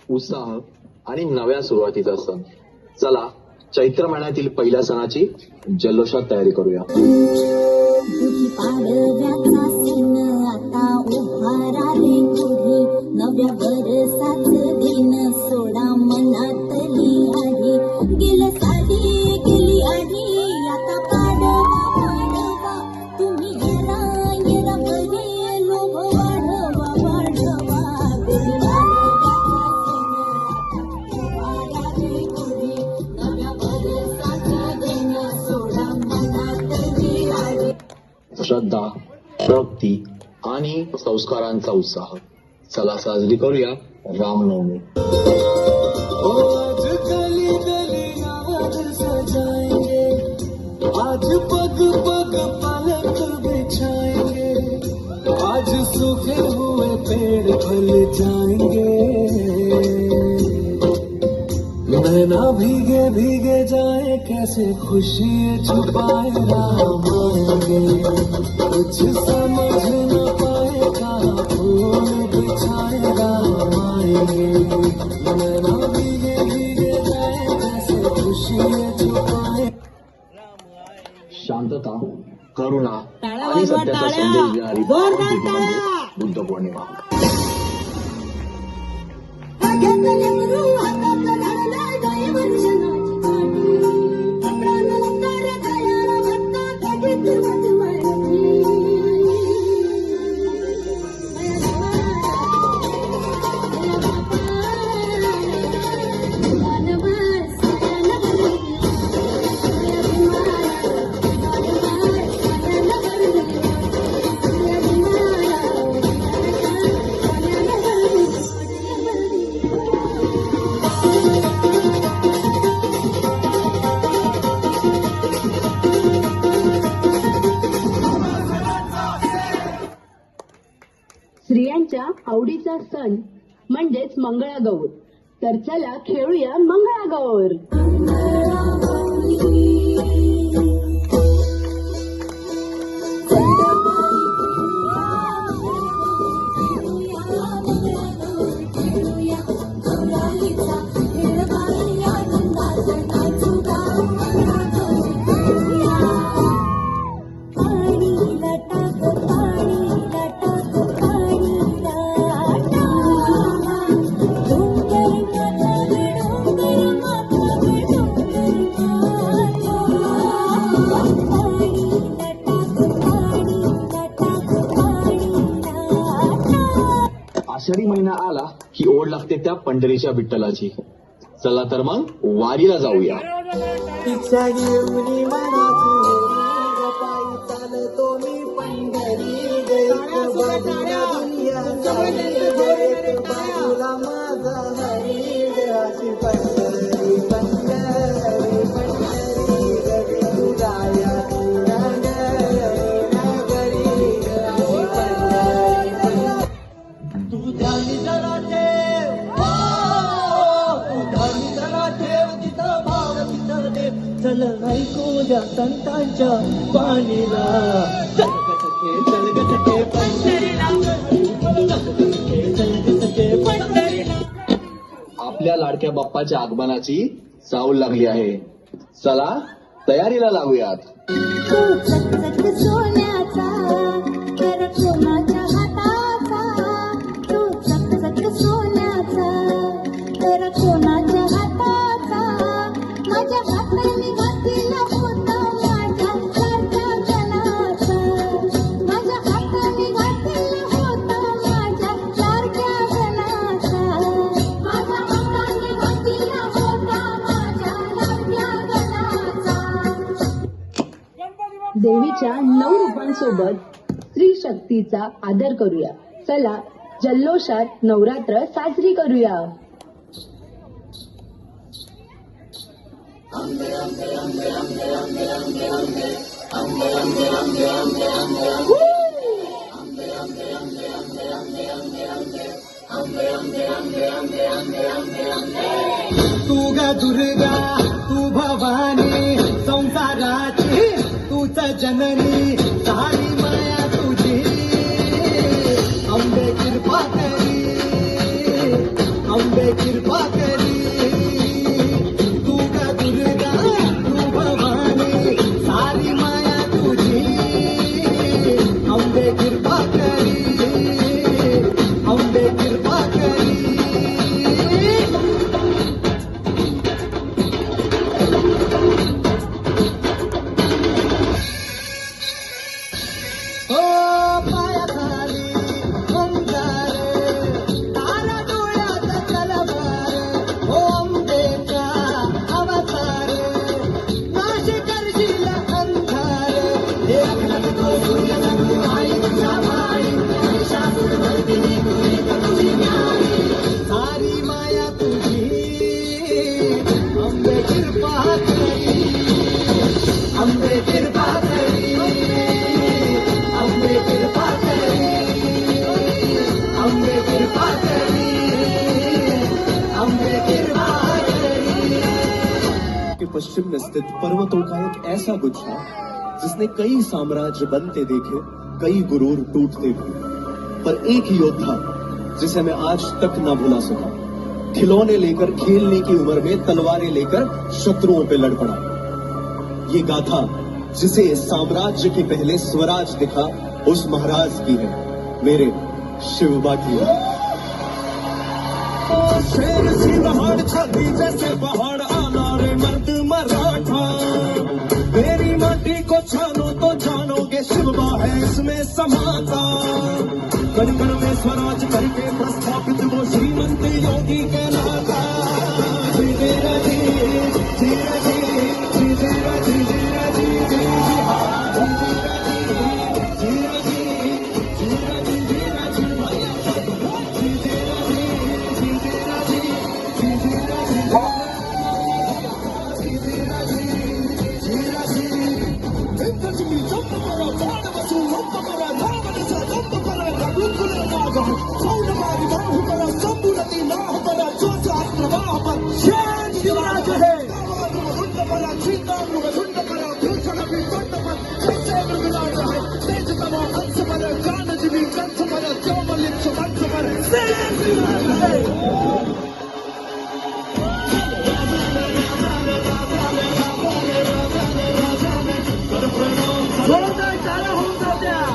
उत्साह आणि नव्या सुरुवातीचा सण. चला चैत्र महिन्यातील पहिल्या सणाची जल्लोषात तयारी करूया. पाडव्याचा सण आता उभारा रे पुढे, नव्या बरसाचं दिन सोडा मनातली आधी. गेलं साधी गेली आधी, आता पाडवा पाडवा तुम्ही येरा येरा बरे लोभ वाढवा वाढवा. उभारा रे पुढे, नव्या बरसाचं दिन सोडा मनातली आधी. श्रद्धा, भक्ती आणि संस्कारांचा उत्साह. चला साजरी करूया रामनवमी. आज गली गली याद सजाएंगे, आज पग पग पलक बिछाएंगे, आज सूखे हुए पेड़ फल जाएंगे. नैना भीगे भीगे जाए कैसे खुशी छुपाए राम आएंगे. कुछ समझ न पाए कहाँ फूल बिछाए राम आएंगे. नैना भीगे भीगे जाए कैसे खुशी छुपाए. शांतता, करुणा आणि सत्याचा संदेश देणारी पावन तिथी म्हणजे बुद्ध पौर्णिमा. स्त्रियांच्या आवडीचा सण म्हणजेच मंगळागौर. तर चला खेळूया मंगळागौर. आषाढी महिना आला की ओढ लागते त्या पंढरीच्या विठ्ठलाची. चला तर मग वारीला जाऊया. तिच्या येऊनी मनाची पायी चालतो मी पंढरी गैक बाजूला दुनिया जाई गैक बाजूला माझा हरी अशी पंढरी पंढरी पंढरी गरी तुझाया तुझ्या नगरी अशी पंढरी. तू ध्यानी जरा ठेव, तू ध्यानी जरा ठेव, तिथं भाव तिथं देव. चल ऐकूया संतांच्या वाणीला, चल ग सखे पंढरीला, चल ग सखे पंढरीला. आपल्या लाडक्या बाप्पाच्या आगमनाची चाहूल लागली आहे. चला तयारीला लागूयात. तू चकचक सोन्याचा कर कोणाच्या हाताचा, तू चकचक सोन्याचा कर कोणाच्या हाताचा. माझ्या हाताने घातला होता माझ्या लाडक्या गणाचा, माझ्या हाताने घातला होता माझ्या लाडक्या गणाचा, माझ्या हाताने घातला होता माझ्या लाडक्या गणाचा. देवीच्या 9 रूपांसोबत स्त्री शक्तीचा आदर करूया. चला जल्लोषात नवरात्र साजरी करूया. तू ग दुर्गा, तू भवानी संसाराची, तूच जननी सारी माया तुझी. अंबे कृपा करी, अंबे कृपा पश्चिम में स्थित पर्वतों का एक ऐसा गुच्छा जिसने कई साम्राज्य बनते देखे, कई गुरूर टूटते भी, पर एक योद्धा जिसे मैं आज तक ना भुला सका, खिलौने लेकर खेलने की उम्र में तलवारें लेकर शत्रुओं पे लड़ पड़ा। ये गाथा जिसे साम्राज्य के पहले स्वराज दिखा, उस महाराज की है, मेरे शिवबा की है। शेर सी पहाड़ छाती जैसे पहाड़ आना रे मर्द मराठा, मेरी माटी को छानो तो जानोगे शिवबा है इसमें समाता। कण कण में स्वराज करके प्रस्थापित वो श्रीमंत योगी कहलाता। धीरे धीरे धीरे धीरे धीरे जोरदार टाळ्या होऊन जाऊ द्या.